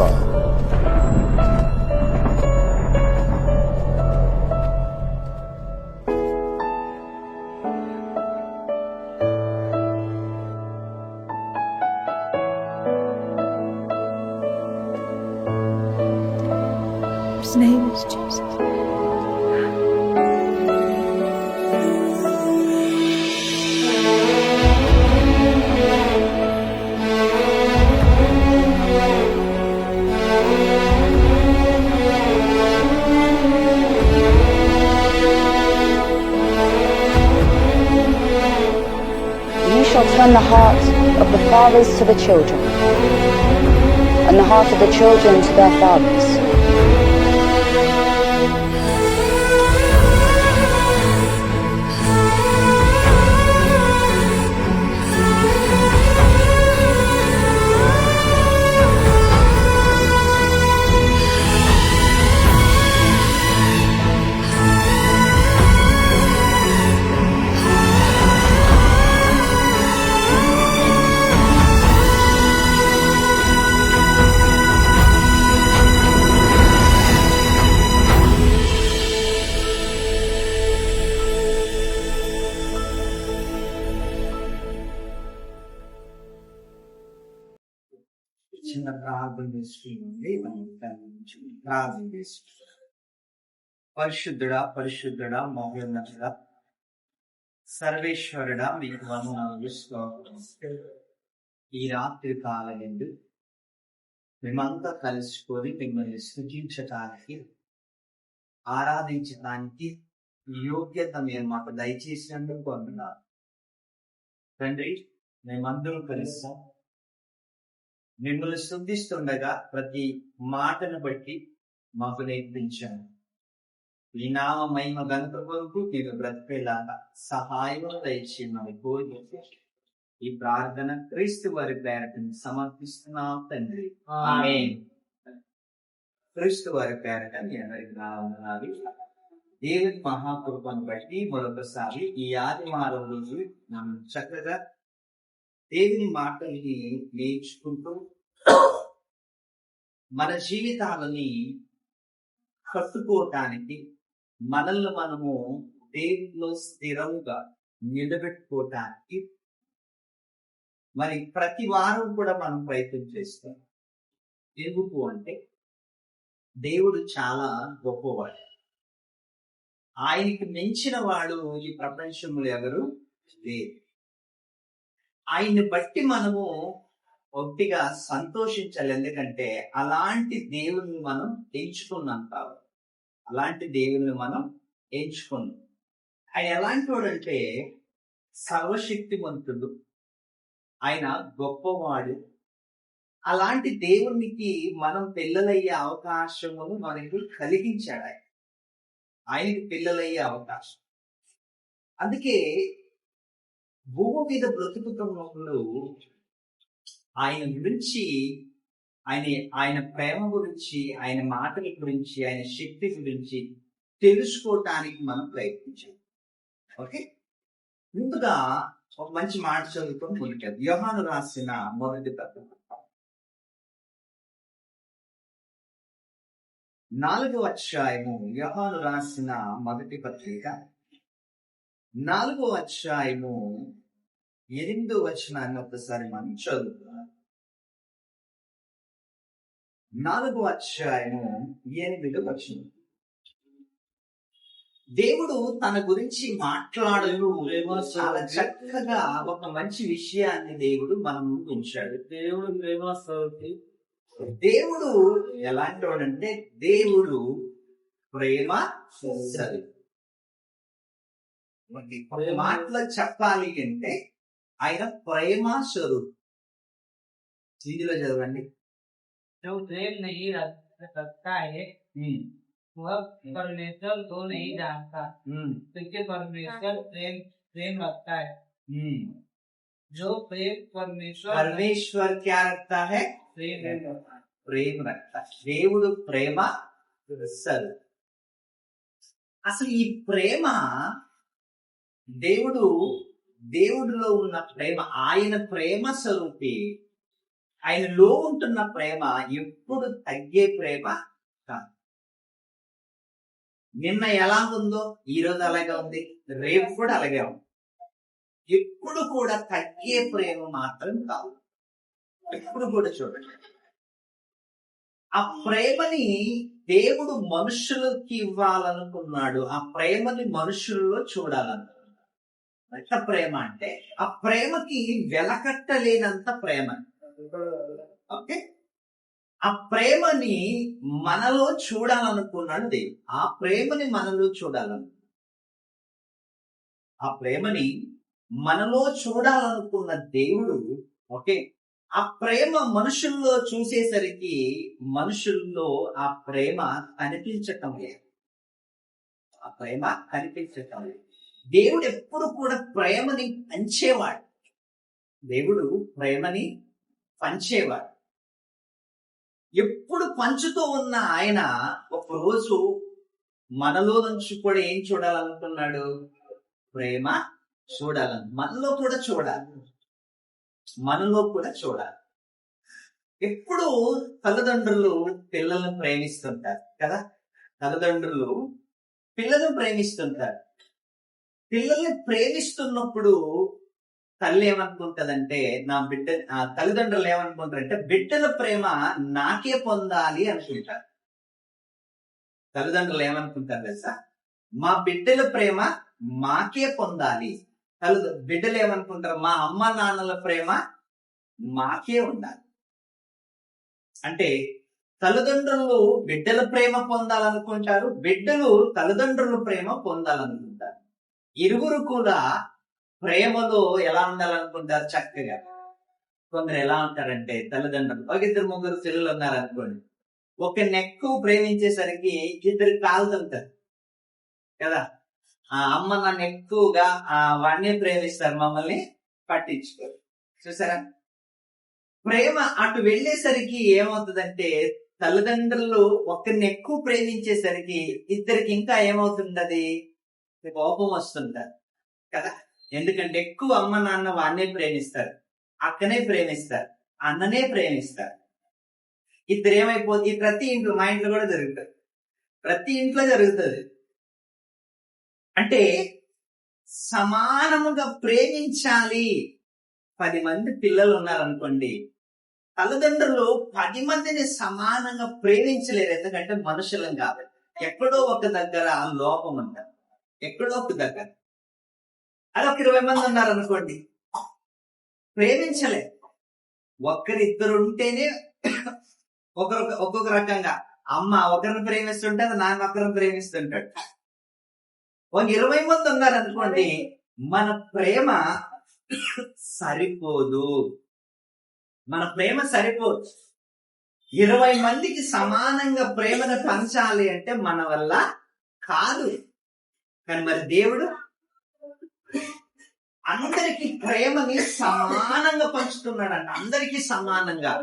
God. His name is Jesus. You shall turn the hearts of the fathers to the children, and the heart of the children to their fathers. చిన్న ప్రార్థన చేసుకుంటే ప్రార్థన చేసుకుంటాం. పరిశుద్ధుడా మహోన్నతుడా సర్వేశ్వరుడా మీకు వందనాలు. ఈ రాత్రి కాలమందు మేమంతా కలుసుకొని మిమ్మల్ని స్తుతించడానికి ఆరాధించడానికి యోగ్యత మీరు మాకు దయచేసినందుకు వందనాలు తండ్రి. మేమందరం కలుస్తాం. మిమ్మల్ని స్తుతిస్తుండగా ప్రతి మాటను బట్టి మాకు నేర్పించాను. ఈ నామ మహిమ గణత కొరకు మీరు బ్రతికేలాగా సహాయం దయచేయమని కోరి ఈ ప్రార్థన క్రీస్తు వారి పేరటను సమర్పిస్తున్నాం తండ్రి. ఆమేన్. క్రీస్తు వారి పేరట దేవుని మహాకృపను బట్టి మరొకసారి ఈ ఆదివారం రోజు మనం చక్కగా దేవుని మాటల్ని నేర్చుకుంటూ మన జీవితాలని కట్టుకోవటానికి మనల్ని మనము దేవునిలో స్థిరముగా నిలబెట్టుకోవటానికి మరి ప్రతి వారం కూడా మనం ప్రయత్నం చేస్తాం. ఎందుకు అంటే దేవుడు చాలా గొప్పవాడు. ఆయనకి మించిన వాడు ఈ ప్రపంచంలో ఎవరు లేరు. ఆయన్ని బట్టి మనము ఒట్టిగా సంతోషించాలి. ఎందుకంటే అలాంటి దేవుని మనం ఎంచుకున్నాం కాబట్టి. అలాంటి దేవుని మనం ఎంచుకున్నాం. ఆయన ఎలాంటి వాడంటే సర్వశక్తివంతుడు, ఆయన గొప్పవాడు. అలాంటి దేవునికి మనం పిల్లలయ్యే అవకాశమును మనకి కలిగించాడు. ఆయనకి పిల్లలయ్యే అవకాశం. అందుకే భూమి మీద బ్రతుకుతున్నప్పుడు ఆయన గురించి, ఆయన ప్రేమ గురించి, ఆయన మాటల గురించి, ఆయన శక్తి గురించి తెలుసుకోవటానికి మనం ప్రయత్నించాం. ఓకే, ముందుగా ఒక మంచి మాట చదువుకొని మొదటి యోహాను రాసిన మొదటి పత్రిక 4వ అధ్యాయము. యోహాను రాసిన మొదటి పత్రిక 4వ అధ్యాయము 8వ వచనాన్ని ఒకసారి మనం చదువుతున్నాం. 4వ అధ్యాయము 8వ వచనం. దేవుడు తన గురించి మాట్లాడుతూ చాలా చక్కగా ఒక మంచి విషయాన్ని దేవుడు మన ముందు ఉంచాడు. దేవుడు ఎలాంటి వాడంటే దేవుడు ప్రేమ స్వరూపి. ఒక మాటలో చెప్పాలి అంటే ఆయన ప్రేమ స్వరూపి. ఇందులో చదవండి. जो प्रेम नहीं रखता है वह परमेश्वर को नहीं जानता, क्योंकि परमेश्वर प्रेम रखता है। जो प्रेम परमेश्वर क्या रखता है? प्रेम रखता है. దేవుడు ప్రేమ స్వరూపి. అసలు ఈ ప్రేమ దేవుడిలో ఉన్న ప్రేమ, ఆయన ప్రేమ స్వరూపి. ఆయనలో ఉంటున్న ప్రేమ ఎప్పుడు తగ్గే ప్రేమ కాదు. నిన్న ఎలా ఉందో ఈ రోజు అలాగే ఉంది, రేపు కూడా అలాగే ఉంది. ఎప్పుడు కూడా తగ్గే ప్రేమ మాత్రం కాదు. ఎప్పుడు కూడా చూడండి, ఆ ప్రేమని దేవుడు మనుషులకి ఇవ్వాలనుకున్నాడు. ఆ ప్రేమని మనుషుల్లో చూడాలనుకున్నాడు. ఎంత ప్రేమ అంటే ఆ ప్రేమకి వెలకట్టలేనంత ప్రేమ. ఓకే, ఆ ప్రేమని మనలో చూడాలనుకున్నాడు దేవుడు. ఆ ప్రేమని మనలో చూడాలనుకున్నాడు. ఆ ప్రేమని మనలో చూడాలనుకున్న దేవుడు, ఓకే, ఆ ప్రేమ మనుషుల్లో చూసేసరికి మనుషుల్లో ఆ ప్రేమ కనిపించటం లేదు. ఆ ప్రేమ కనిపించటం లేదు. దేవుడు ఎప్పుడు కూడా ప్రేమని పంచేవాడు. దేవుడు ప్రేమని పంచేవాడు. ఎప్పుడు పంచుతూ ఉన్న ఆయన ఒకరోజు మనలో నుంచి కూడా ఏం చూడాలనుకున్నాడు? ప్రేమ చూడాలని. మనలో కూడా చూడాలి. మనలో కూడా చూడాలి. ఎప్పుడు తల్లిదండ్రులు పిల్లలను ప్రేమిస్తుంటారు కదా. తల్లిదండ్రులు పిల్లలను ప్రేమిస్తుంటారు. పిల్లల్ని ప్రేమిస్తున్నప్పుడు తల్లి ఏమనుకుంటదంటే, నా బిడ్డ, తల్లిదండ్రులు ఏమనుకుంటారంటే బిడ్డల ప్రేమ నాకే పొందాలి అనుకుంటారు. తల్లిదండ్రులు ఏమనుకుంటారు తెలుసా? మా బిడ్డల ప్రేమ మాకే పొందాలి. బిడ్డలు ఏమనుకుంటారు? మా అమ్మ నాన్నల ప్రేమ మాకే ఉండాలి. అంటే తల్లిదండ్రులు బిడ్డల ప్రేమ పొందాలనుకుంటారు, బిడ్డలు తల్లిదండ్రుల ప్రేమ పొందాలనుకుంటారు. ఇరువురు కూడా ప్రేమలో ఎలా ఉండాలనుకుంటారు? చక్కగా. కొందరు ఎలా ఉంటారంటే తల్లిదండ్రులు, ఒక ఇద్దరు ముగ్గురు పిల్లలు ఉన్నారు అనుకోండి, ఒకరిని ఎక్కువ ప్రేమించేసరికి ఇద్దరు కాలుతుంటారు కదా. ఆ అమ్మ నన్ను ఎక్కువగా వాడిని ప్రేమిస్తారు, మమ్మల్ని పట్టించుకోరు. చూసారా? ప్రేమ అటు వెళ్ళేసరికి ఏమవుతుందంటే తల్లిదండ్రులు ఒకరిని ఎక్కువ ప్రేమించేసరికి ఇద్దరికి ఇంకా ఏమవుతుంది? కోపం వస్తుంటారు కదా. ఎందుకంటే ఎక్కువ అమ్మ నాన్న వాడినే ప్రేమిస్తారు, అక్కనే ప్రేమిస్తారు, అన్ననే ప్రేమిస్తారు. ఇద్దరు ఏమైపోతుంది? ప్రతి ఇంట్లో, మా ఇంట్లో కూడా జరుగుతుంది, ప్రతి ఇంట్లో జరుగుతుంది. అంటే సమానముగా ప్రేమించాలి. 10 మంది పిల్లలు ఉన్నారనుకోండి, తల్లిదండ్రులు 10 మందిని సమానంగా ప్రేమించలేరు. ఎందుకంటే మనుషులం కాబట్టి ఎక్కడో ఒక దగ్గర లోపం ఉంటారు, ఎక్కడో ఒక దగ్గర. అది ఒక 20 మంది ఉన్నారనుకోండి, ప్రేమించలే. ఒక్కరిద్దరు ఉంటేనే ఒక్కొక్క రకంగా. అమ్మ ఒకరిని ప్రేమిస్తుంటాడు, నాన్న ఒకరిని ప్రేమిస్తుంటాడు. ఒక 20 మంది ఉన్నారనుకోండి, మన ప్రేమ సరిపోదు. మన ప్రేమ సరిపోదు. 20 మందికి సమానంగా ప్రేమను పంచాలి అంటే మన వల్ల కాదు. కానీ మరి దేవుడు అందరికి ప్రేమని సమానంగా పంచుతున్నాడంట. అందరికీ సమానంగా,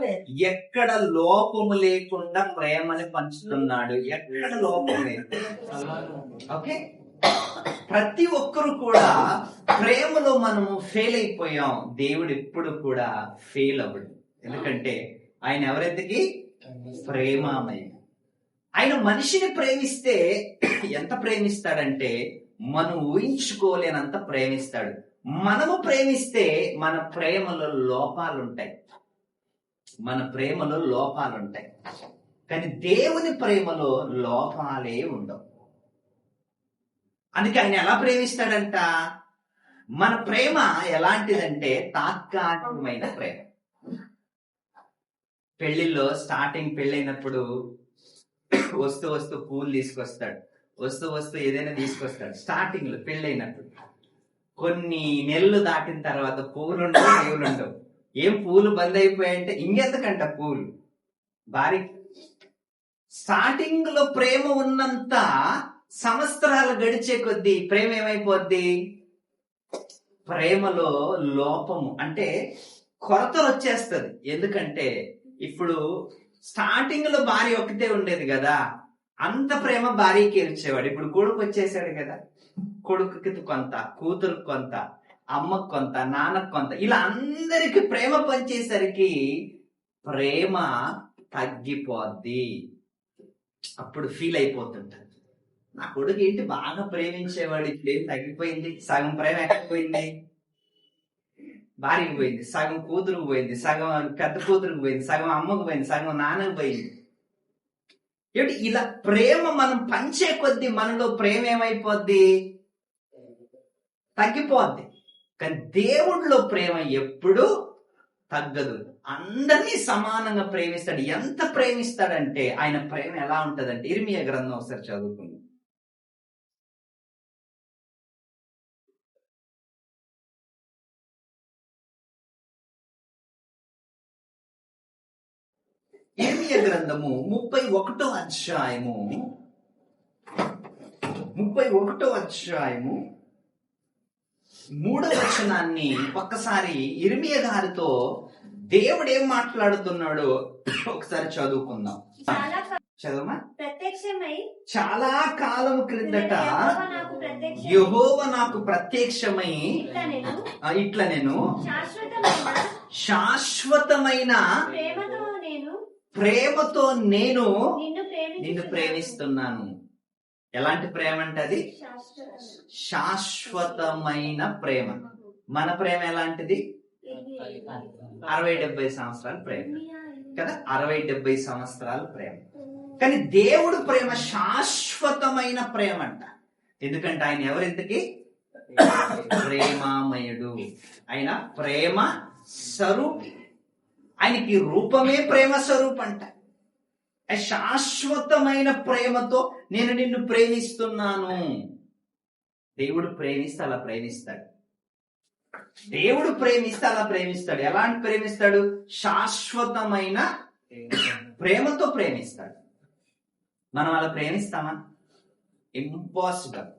ఎక్కడ లోపము లేకుండా ప్రేమని పంచుతున్నాడు. ఎక్కడ లోపం లేదు. ఓకే, ప్రతి ఒక్కరు కూడా ప్రేమలో మనము ఫెయిల్ అయిపోయాం. దేవుడు ఎప్పుడు కూడా ఫెయిల్ అవ్వడు. ఎందుకంటే ఆయన ఎవరెందుకి? ప్రేమమయం. ఆయన మనిషిని ప్రేమిస్తే ఎంత ప్రేమిస్తాడంటే మనం ఊహించుకోలేనంత ప్రేమిస్తాడు. మనము ప్రేమిస్తే మన ప్రేమలో లోపాలుంటాయి, మన ప్రేమలో లోపాలుంటాయి. కానీ దేవుని ప్రేమలో లోపాలే ఉండవు. అందుకే ఆయన ఎలా ప్రేమిస్తాడంట? మన ప్రేమ ఎలాంటిదంటే తాత్కాలికమైన ప్రేమ. పెళ్లిలో స్టార్టింగ్ పెళ్ళైనప్పుడు వస్తూ వస్తూ పూలు తీసుకొస్తాడు, వస్తూ వస్తూ ఏదైనా తీసుకొస్తాడు. స్టార్టింగ్ లో పెళ్ళైనప్పుడు కొన్ని నెలలు దాటిన తర్వాత పూలు ఉండవు, పూలు ఉండవు. ఏం పూలు బంద్ అయిపోయాయంటే ఇంకెందుకంట పూలు భారీ. స్టార్టింగ్ లో ప్రేమ ఉన్నంత సంవత్సరాలు గడిచే కొద్దీ ప్రేమ ఏమైపోద్ది? ప్రేమలో లోపము అంటే కొరతలు వచ్చేస్తుంది. ఎందుకంటే ఇప్పుడు స్టార్టింగ్ లో భార్య ఒకటే ఉండేది కదా, అంత ప్రేమ భార్యకి ఇచ్చేవాడు. ఇప్పుడు కొడుకు వచ్చేసాడు కదా, కొడుకుకి కొంత, కూతురుకు కొంత, అమ్మకు కొంత, నాన్నకు కొంత, ఇలా అందరికి ప్రేమ పంచేసరికి ప్రేమ తగ్గిపోద్ది. అప్పుడు ఫీల్ అయిపోతుంటారు, నా కొడుకు ఏంటి బాగా ప్రేమించేవాడు, ఇప్పుడు ఏం తగ్గిపోయింది, సగం ప్రేమ ఎక్కడిపోయింది, భార్యకు పోయింది, సగం కూతురుకు పోయింది, సగం పెద్ద కూతురుకు పోయింది, సగం అమ్మకు పోయింది, సగం నాన్నకు పోయింది. ఏమిటి ఇలా ప్రేమ మనం పంచే కొద్దీ మనలో ప్రేమ ఏమైపోద్ది, తగ్గిపోద్ది. కానీ దేవుడిలో ప్రేమ ఎప్పుడు తగ్గదు, అందరినీ సమానంగా ప్రేమిస్తాడు. ఎంత ప్రేమిస్తాడంటే ఆయన ప్రేమ ఎలా ఉంటదంటే, ఇర్మియా గ్రంథం ఒకసారి చదువుకుందాం. ఇర్మియా గ్రంథము 31వ అధ్యాయము 3వ వచనాన్ని ఒక్కసారి ఇర్మియా గారితో దేవుడు ఏం మాట్లాడుతున్నాడో ఒకసారి చదువుకుందాం. చదవమా. ప్రత్యక్షమై చాలా కాలం క్రిందట యెహోవా యెహోవా నాకు ప్రత్యక్షమై నాకు ప్రత్యక్షమై ఇట్లా నేను శాశ్వతమైన ప్రేమతో నేను నిన్ను ప్రేమిస్తున్నాను. ఎలాంటి ప్రేమ అంటే అది శాశ్వతమైన ప్రేమ. మన ప్రేమ ఎలాంటిది, 60-70 సంవత్సరాల ప్రేమ కదా, 60-70 సంవత్సరాల ప్రేమ. కానీ దేవుడు ప్రేమ శాశ్వతమైన ప్రేమ అంట. ఎందుకంటే ఆయన ఎవరింతకి ప్రేమామయుడు, ఆయన ప్రేమ స్వరూపి, ఆయనకి రూపమే ప్రేమ స్వరూపం అంట. శాశ్వతమైన ప్రేమతో నేను నిన్ను ప్రేమిస్తున్నాను. దేవుడు ప్రేమిస్తే అలా ప్రేమిస్తాడు, దేవుడు ప్రేమిస్తే అలా ప్రేమిస్తాడు. ఎలాంటి ప్రేమిస్తాడు, శాశ్వతమైన ప్రేమతో ప్రేమిస్తాడు. మనం అలా ప్రేమిస్తామా, ఇంపాసిబుల్.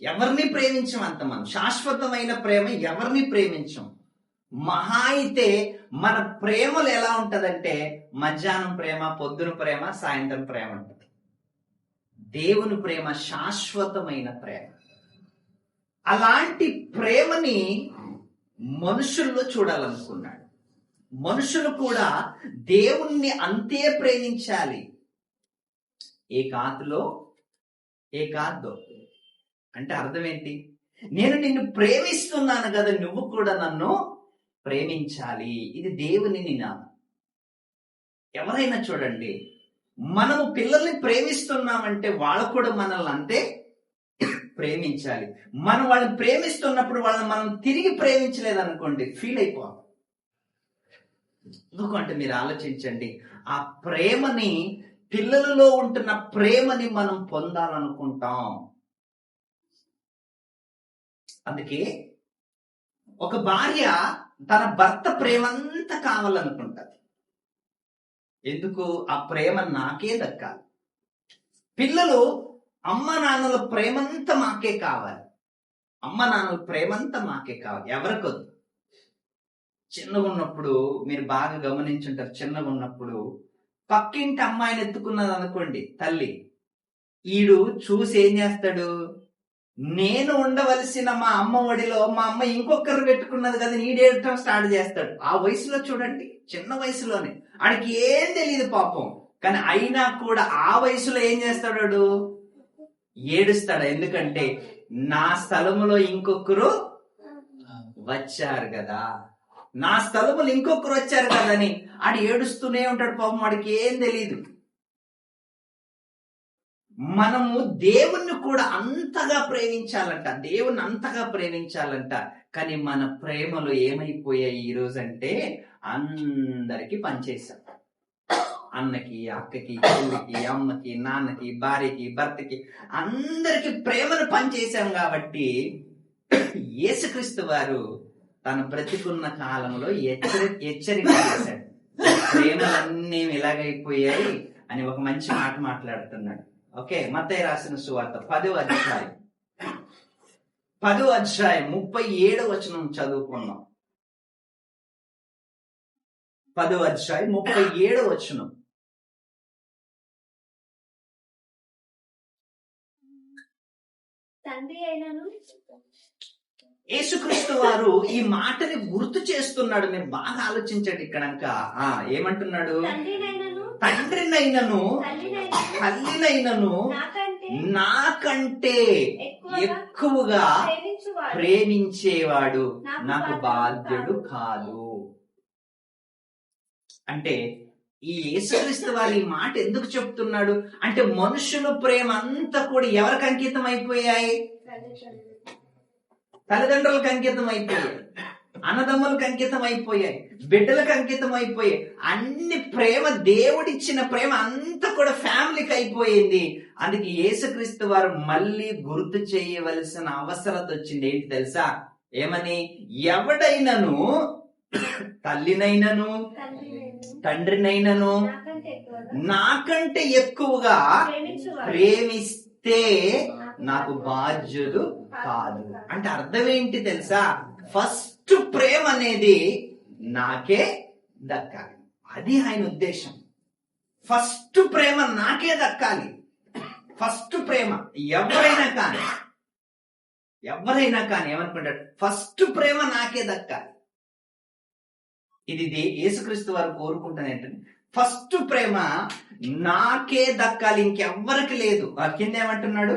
ఎవరిని ప్రేమించం అంత మనం. శాశ్వతమైన ప్రేమ ఎవరిని ప్రేమించం. మహా అయితే మన ప్రేమలు ఎలా ఉంటదంటే మధ్యాహ్నం ప్రేమ, పొద్దున ప్రేమ, సాయంత్రం ప్రేమ ఉంటుంది. దేవుని ప్రేమ శాశ్వతమైన ప్రేమ. అలాంటి ప్రేమని మనుషుల్లో చూడాలనుకున్నాడు. మనుషులు కూడా దేవుణ్ణి అంతే ప్రేమించాలి. ఏకాత్లో అంటే అర్థం ఏంటి, నేను నిన్ను ప్రేమిస్తున్నాను కదా, నువ్వు కూడా నన్ను ప్రేమించాలి. ఇది దేవుని నినాదం. ఎవరైనా చూడండి, మనము పిల్లల్ని ప్రేమిస్తున్నామంటే వాళ్ళు కూడా మనల్ని అంతే ప్రేమించాలి. మనం వాళ్ళని ప్రేమిస్తున్నప్పుడు వాళ్ళని మనం తిరిగి ప్రేమించలేదనుకోండి, ఫీల్ అయిపోవాలి. ఎందుకంటే మీరు ఆలోచించండి, ఆ ప్రేమని, పిల్లలలో ఉంటున్న ప్రేమని మనం పొందాలనుకుంటాం. అందుకే ఒక భార్య తన భర్త ప్రేమంతా కావాలనుకుంటది. ఎందుకు, ఆ ప్రేమ నాకే దక్కాలి. పిల్లలు అమ్మ నాన్నల ప్రేమంతా మాకే కావాలి, అమ్మ నాన్నల ప్రేమంతా మాకే కావాలి, ఎవరికొద్దు. చిన్నగా ఉన్నప్పుడు మీరు బాగా గమనించుంటారు, చిన్నగా ఉన్నప్పుడు పక్కింటి అమ్మాయిని ఎత్తుకున్నది అనుకోండి తల్లి, ఈడు చూసి ఏం చేస్తాడు, నేను ఉండవలసిన మా అమ్మ ఒడిలో మా అమ్మ ఇంకొకరు పెట్టుకున్నది కదా నీడేయటం స్టార్ట్ చేస్తాడు. ఆ వయసులో చూడండి, చిన్న వయసులోనే, ఆడికి ఏం తెలియదు పాపం. కానీ అయినా కూడా ఆ వయసులో ఏం చేస్తాడు, ఏడుస్తాడు. ఎందుకంటే నా స్థలములో ఇంకొకరు వచ్చారు కదా, నా స్థలములు ఇంకొకరు వచ్చారు కదని ఆడు ఏడుస్తూనే ఉంటాడు పాపం, వాడికి ఏం తెలియదు. మనము దేవుణ్ణి కూడా అంతగా ప్రేమించాలంట, దేవుణ్ణి అంతగా ప్రేమించాలంట. కానీ మన ప్రేమలు ఏమైపోయాయి ఈ రోజు అంటే, అందరికి పనిచేశాం. అన్నకి, అక్కకి, చెల్లికి, అమ్మకి, నాన్నకి, భార్యకి, భర్తకి, అందరికి ప్రేమను పనిచేశాం. కాబట్టి యేసుక్రీస్తు వారు తన బ్రతికున్న కాలంలో హెచ్చరిక చేశాడు, ప్రేమలన్నీ ఇలాగైపోయాయి అని ఒక మంచి మాట మాట్లాడుతున్నాడు. ఓకే, మత్తయి రాసిన సువార్త 10వ అధ్యాయం 37వ వచనం చదువుకున్నాం. 10వ అధ్యాయం 37వ వచనం. తండ్రి అయినను యేసుక్రీస్తు వారు ఈ మాటని గుర్తు చేస్తున్నాడు. మీరు బాగా ఆలోచించండి. ఇక్కడ ఏమంటున్నాడు? తండ్రినైనను తల్లినైనను నాకంటే ఎక్కువగా ప్రేమించేవాడు నాకు బాధ్యుడు కాదు. అంటే ఈ యేసుక్రీస్తు వారు ఈ మాట ఎందుకు చెప్తున్నాడు అంటే, మనుషుల ప్రేమ అంతా కూడా ఎవరికి అంకితం అయిపోయాయి? తల్లిదండ్రులకు అంకితం అయిపోయాయి, అన్నదమ్ములకు అంకితం అయిపోయాయి, బిడ్డలకు అంకితం అయిపోయాయి. అన్ని ప్రేమ, దేవుడిచ్చిన ప్రేమ అంతా కూడా ఫ్యామిలీకి అయిపోయింది. అందుకే యేసుక్రీస్తు వారు మళ్ళీ గుర్తు చేయవలసిన అవసరం వచ్చింది. ఏంటి తెలుసా? ఏమని? ఎవడైనను తల్లినైనను తండ్రినైనను నాకంటే ఎక్కువగా ప్రేమిస్తే నాకు బాధ్యుడు కాదు. అంటే అర్థం ఏంటి తెలుసా? ఫస్ట్ ప్రేమ అనేది నాకే దక్కాలి. అది ఆయన ఉద్దేశం. ఫస్ట్ ప్రేమ నాకే దక్కాలి. ఫస్ట్ ప్రేమ ఎవరైనా కానీ ఏమనుకుంటాడు? ఫస్ట్ ప్రేమ నాకే దక్కాలి. ఇది యేసుక్రీస్తు వారు కోరుకుంటాను ఏంటంటే, ఫస్ట్ ప్రేమ నాకే దక్కాలి, ఇంకెవ్వరికి లేదు. కింద ఏమంటున్నాడు?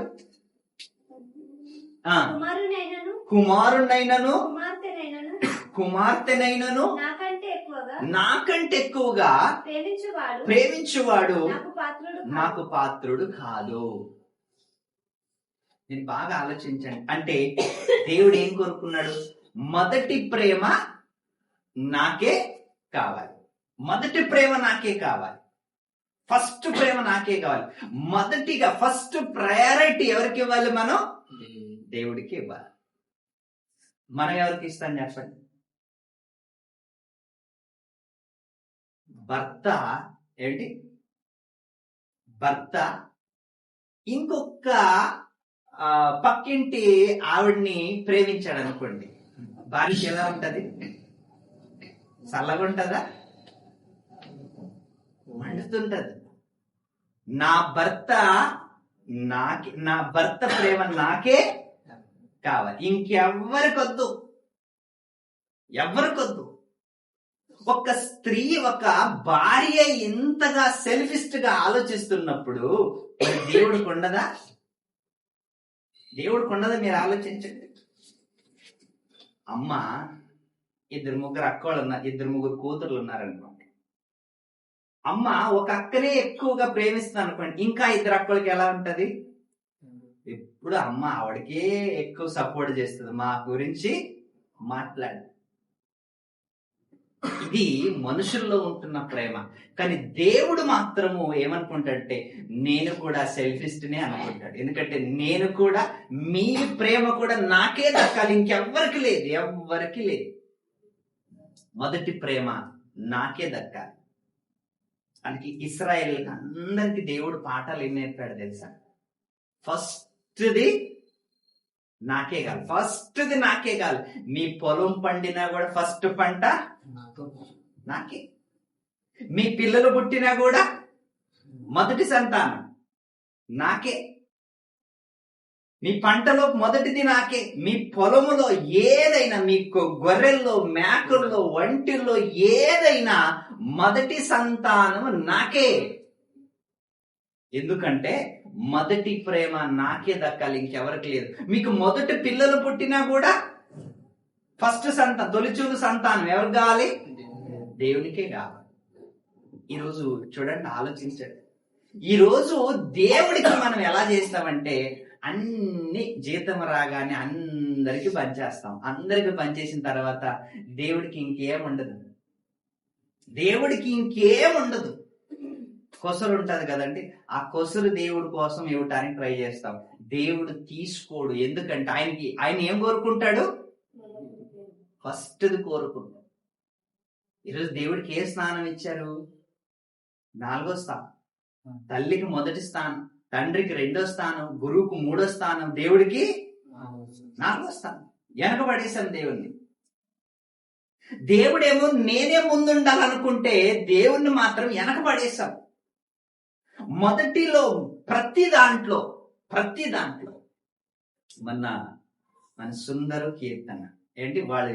కుమారునైనను కుమార్తెనైనను నాకంటే ఎక్కువగా ప్రేమించువాడు నాకు పాత్రుడు కాదు. నేను బాగా ఆలోచించండి. అంటే దేవుడు ఏం కోరుకున్నాడు? మొదటి ప్రేమ నాకే కావాలి. మొదటి ప్రేమ నాకే కావాలి. ఫస్ట్ ప్రేమ నాకే కావాలి. మొదటిగా ఫస్ట్ ప్రయారిటీ ఎవరికి ఇవ్వాలి? మనం దేవుడికి ఇవ్వాలి. మనం ఎవరికి ఇస్తాం చెప్పండి? భర్త ఇంకొక పక్కింటి ఆవిడ్ని ప్రేమించాడు అనుకోండి, భార్యకి ఎలా ఉంటది? చల్లగా ఉంటదా? మండుతుంటది. నా భర్త ప్రేమ నాకే కావాలి, ఇంకెవ్వరికొద్దు. ఒక స్త్రీ, ఒక భార్య ఇంతగా సెల్ఫిస్ట్ గా ఆలోచిస్తున్నప్పుడు దేవుడికి ఉండదా? మీరు ఆలోచించండి. అమ్మ 2-3 అక్కలు ఉన్నారు, 2-3 కూతుర్లు ఉన్నారనుకోండి. అమ్మ ఒక అక్కనే ఎక్కువగా ప్రేమిస్తుంది అనుకోండి, ఇంకా 2 అక్కలకి ఎలా ఉంటది? ఎప్పుడు అమ్మ ఆవిడకే ఎక్కువ సపోర్ట్ చేస్తుంది, మా గురించి మాట్లాడు. ఇది మనుషుల్లో ఉంటున్న ప్రేమ. కానీ దేవుడు మాత్రము ఏమనుకుంటాడంటే, నేను కూడా సెల్ఫిస్ట్నే అనుకుంటాడు. ఎందుకంటే నేను కూడా, మీ ప్రేమ కూడా నాకే దక్కాలి, ఇంకెవ్వరికి లేదు. మొదటి ప్రేమ నాకే దక్కాలి. అందుకే ఇశ్రాయేల్ అందరికి దేవుడు పాఠాలు ఏం నేర్పాడు తెలుసా? ఫస్ట్ది నాకే కావాలి. మీ పొలం పండినా కూడా ఫస్ట్ పంట నాకే. మీ పిల్లలు పుట్టినా కూడా మొదటి సంతానం నాకే. మీ పంటలో మొదటిది నాకే. మీ పొలములో ఏదైనా, మీ గొర్రెల్లో, మేకల్లో, వంటిల్లో ఏదైనా మొదటి సంతానం నాకే. ఎందుకంటే మొదటి ప్రేమ నాకే దక్కాలి, ఇంకెవరికి లేదు. మీకు మొదటి పిల్లలు పుట్టినా కూడా ఫస్ట్ సంతానం, తొలిచూలు సంతానం ఎవరికి కావాలి? దేవునికే కావాలి. ఈరోజు చూడండి, ఆలోచించండి. ఈరోజు దేవుడికి మనం ఎలా చేస్తామంటే, అన్ని జీతం రాగానే అందరికి పనిచేస్తాం. అందరికి పనిచేసిన తర్వాత దేవుడికి ఇంకేం ఉండదు. కొసరు ఉంటది కదండి, ఆ కొసరు దేవుడి కోసం ఇవ్వటానికి ట్రై చేస్తాం. దేవుడు తీసుకోడు. ఎందుకంటే ఆయన ఏం కోరుకుంటాడు? ఫస్ట్ది కోరుకుంటాడు. ఈరోజు దేవుడికి ఏ స్థానం ఇచ్చారు? 4వ స్థానం. తల్లికి మొదటి స్థానం, తండ్రికి 2వ స్థానం, గురువుకు 3వ స్థానం, దేవుడికి 4వ స్థానం. వెనకబడేశాం దేవుణ్ణి. దేవుడేమో నేనే ముందుండాలనుకుంటే దేవుణ్ణి మాత్రం వెనకబడేశాం. మొదటిలో ప్రతి దాంట్లో మొన్న మన సుందరు కీర్తన ఏంటి, వాళ్ళ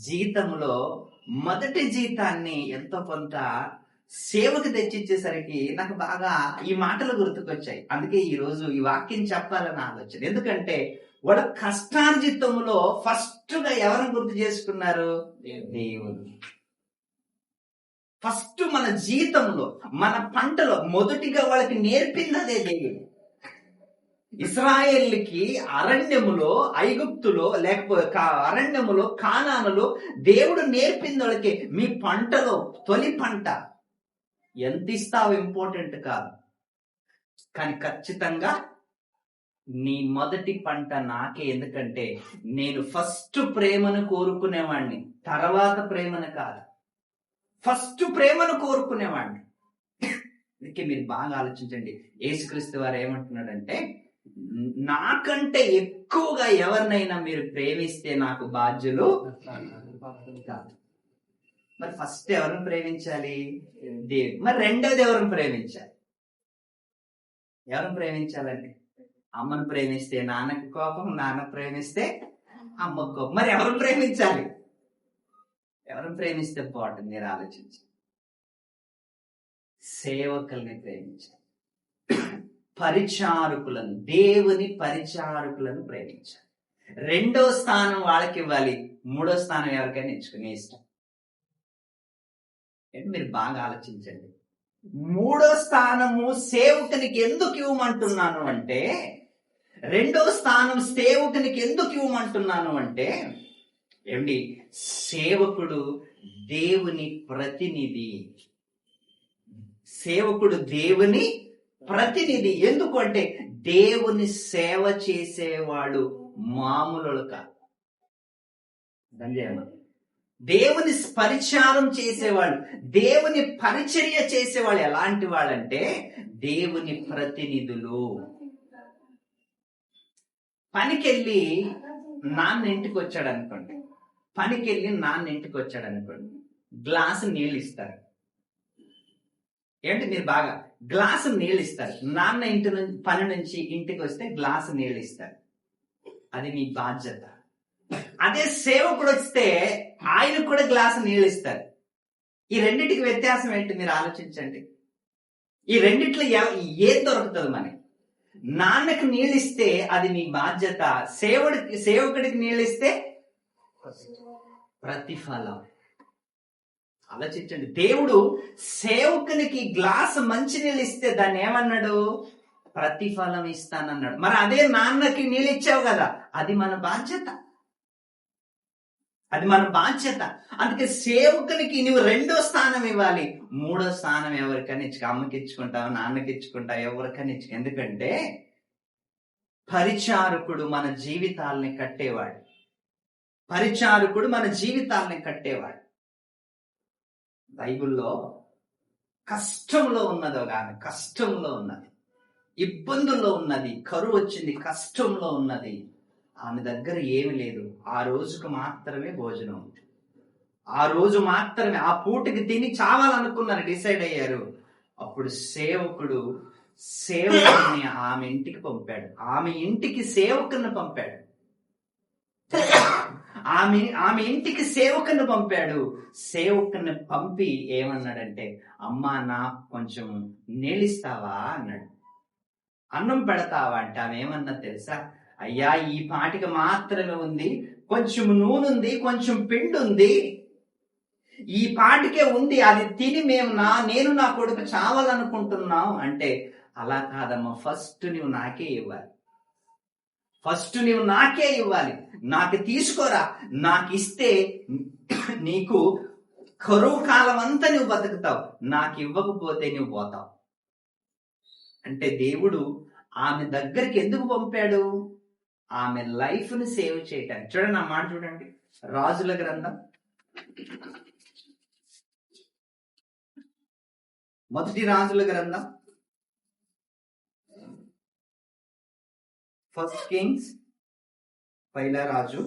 జీతంలో మొదటి జీతాన్ని ఎంతో కొంత సేవకు తెచ్చిచ్చేసరికి నాకు బాగా ఈ మాటలు గుర్తుకొచ్చాయి. అందుకే ఈ రోజు ఈ వాక్యం చెప్పాలని ఆలోచన. ఎందుకంటే వాళ్ళ కష్టార్జితంలో ఫస్ట్ గా ఎవరిని గుర్తు చేసుకున్నారు? దేవుడు. ఫస్ట్ మన జీతంలో, మన పంటలో మొదటిగా వాళ్ళకి నేర్పింది అదే దేవుడు. ఇశ్రాయేలుకి అరణ్యములో, ఐగుప్తులో, లేకపోతే అరణ్యములో, కానానులో దేవుడు నేర్పింది వాళ్ళకి, మీ పంటలో తొలి పంట ఎంత ఇస్తావు ఇంపార్టెంట్ కాదు, కానీ ఖచ్చితంగా నీ మొదటి పంట నాకే. ఎందుకంటే నేను ఫస్ట్ ప్రేమను కోరుకునేవాడిని, తర్వాత ప్రేమను కాదు. ఫస్ట్ ప్రేమను కోరుకునేవాడిని. అందుకే మీరు బాగా ఆలోచించండి. యేసుక్రీస్తు వారు ఏమంటున్నాడంటే, నాకంటే ఎక్కువగా ఎవరినైనా మీరు ప్రేమిస్తే నాకు బాధ్యులు కాదు. మరి ఫస్ట్ ఎవరిని ప్రేమించాలి? దేవుడు. మరి రెండోది ఎవరిని ప్రేమించాలి? ఎవరిని ప్రేమించాలండి? అమ్మను ప్రేమిస్తే నాన్నకి కోపం, నాన్న ప్రేమిస్తే అమ్మకు కోపం. మరి ఎవరిని ప్రేమించాలి? ఎవరిని ప్రేమిస్తే బాగుంటుంది? మీరు ఆలోచించి. సేవకుల్ని ప్రేమించాలి, పరిచారకులను, దేవుని పరిచారకులను ప్రేమించాలి. రెండో స్థానం వాళ్ళకి ఇవ్వాలి, మూడో స్థానం ఎవరికైనా ఇచ్చుకునే ఇష్టం. మీరు బాగా ఆలోచించండి. మూడో స్థానము సేవకునికి ఎందుకు ఇవ్వమంటున్నాను అంటే, రెండో స్థానం సేవకునికి ఎందుకు ఇవ్వమంటున్నాను అంటే, ఏమండి, సేవకుడు దేవుని ప్రతినిధి. సేవకుడు దేవుని ప్రతినిధి. ఎందుకు అంటే దేవుని సేవ చేసేవాడు మామూలు కాదు. దేవుని పరిచారం చేసేవాడు, దేవుని పరిచర్య చేసేవాళ్ళు ఎలాంటి వాళ్ళంటే దేవుని ప్రతినిధులు. పనికెళ్ళి నాన్న ఇంటికి వచ్చాడు అనుకోండి, గ్లాసు నీళ్ళు ఇస్తారు. ఏంటి, మీరు బాగా గ్లాసు నీళ్ళు ఇస్తారు. నాన్న ఇంటి నుంచి, పని నుంచి ఇంటికి వస్తే గ్లాసు నీళ్ళు ఇస్తారు. అది మీ బాధ్యత. అదే సేవకుడు వస్తే ఆయన కూడా గ్లాసు నీళ్ళు ఇస్తారు. ఈ రెండింటికి వ్యత్యాసం ఏంటి మీరు ఆలోచించండి. ఈ రెండిట్లో ఏం దొరుకుతుంది మనకి? నాన్నకి నీళ్ళు ఇస్తే అది మీ బాధ్యత, సేవకుడికి నీళ్ళు ఇస్తే ప్రతిఫలం. ఆలోచించండి. దేవుడు సేవకునికి గ్లాసు మంచినీళ్ళు ఇస్తే దాన్ని ఏమన్నాడు? ప్రతిఫలం ఇస్తానన్నాడు. మరి అదే నాన్నకి నీళ్ళు ఇచ్చావు కదా, అది మన బాధ్యత. అందుకే సేవకునికి నువ్వు రెండో స్థానం ఇవ్వాలి, మూడో స్థానం ఎవరికైనా ఇచ్చుకో. అమ్మకి ఇచ్చుకుంటావు, నాన్నకి ఇచ్చుకుంటావు, ఎవరికైనా ఇచ్చుకో. ఎందుకంటే పరిచారకుడు మన జీవితాలని కట్టేవాడు. బైబిల్లో కష్టంలో ఉన్నదో కానీ, కష్టంలో ఉన్నది, ఇబ్బందుల్లో ఉన్నది, కరువు వచ్చింది, కష్టంలో ఉన్నది, ఆమె దగ్గర ఏమి లేదు. ఆ రోజుకు మాత్రమే భోజనం, ఆ రోజు మాత్రమే, ఆ పూటకి తిని చావాలనుకున్నారు, డిసైడ్ అయ్యారు. అప్పుడు సేవకుడు సేవకుని ఆమె ఇంటికి పంపాడు, ఆమె ఇంటికి సేవకుని పంపాడు, ఆమె ఇంటికి సేవకుని పంపాడు. సేవకుని పంపి ఏమన్నాడంటే, అమ్మా నాకు కొంచెం నీళ్ళిస్తావా అన్నాడు. అన్నం పెడతావా అంటే ఆమె ఏమన్నా తెలుసా? అయ్యా, ఈ పాటికి మాత్రమే ఉంది, కొంచెం నూనె ఉంది, కొంచెం పిండి ఉంది, ఈ పాటికే ఉంది, అది తిని నేను నా కొడుకు చావాలనుకుంటున్నాం అంటే, అలా కాదమ్మా, ఫస్ట్ నువ్వు నాకే ఇవ్వాలి, నాకు తీసుకోరా, నాకు ఇస్తే నీకు కరువు కాలం అంతా నువ్వు బతుకుతావు, నాకు ఇవ్వకపోతే నువ్వు పోతావు అంటే. దేవుడు ఆమె దగ్గరికి ఎందుకు పంపాడు? ఆమె లైఫ్ ని సేవ్ చేయటానికి. చూడండి, ఆ మాట చూడండి, రాజుల గ్రంథం మొదటి రాజుల గ్రంథం, ఫస్ట్ కింగ్స్, పైలా రాజు